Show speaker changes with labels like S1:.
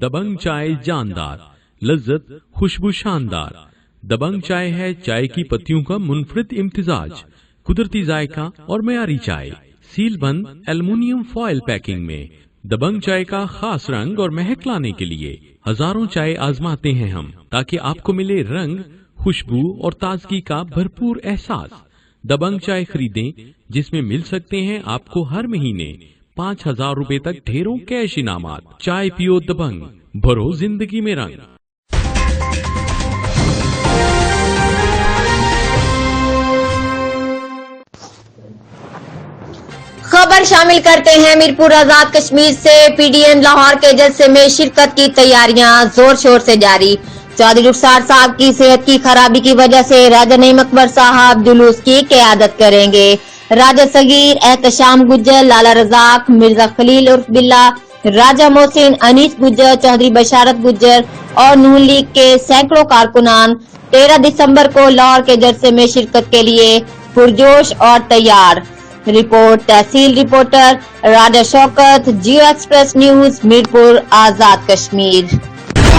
S1: दबंग चाय जानदार, लज्जत खुशबू शानदार। दबंग चाय है चाय की पत्तियों का मुनफरिद इम्तिजाज, कुदरती जायका और मयारी चाय, सील बंद एल्युमिनियम फॉयल पैकिंग में। दबंग चाय का खास रंग और महक लाने के लिए हजारों चाय आजमाते हैं हम, ताकि आपको मिले रंग, खुशबू और ताजगी का भरपूर एहसास। दबंग चाय खरीदें, जिसमें मिल सकते हैं आपको हर महीने 5,000 रुपए तक ढेरों कैश इनामात। चाय पियो दबंग, भरो जिंदगी में रंग।
S2: खबर शामिल करते हैं मीरपुर आजाद कश्मीर से। पीडीएन लाहौर के जलसे में शिरकत की तैयारियां जोर शोर से जारी। चौधरी रुखसार साहब की सेहत की खराबी की वजह से राजा नईम अकबर साहब जुलूस की क़यादत करेंगे। राजा सगीर, एहतशाम गुज्जर, लाला रजाक, मिर्जा खलील उर्फ बिल्ला, राजा मोहसिन, अनीस गुज्जर, चौधरी बशारत गुज्जर और नून लीग के सैकड़ों कारकुनान 13 दिसंबर को लाहौर के जलसे में शिरकत के लिए पुरजोश और तैयार। रिपोर्ट तहसील रिपोर्टर राजा शौकत, जियो एक्सप्रेस न्यूज, मीरपुर आजाद कश्मीर।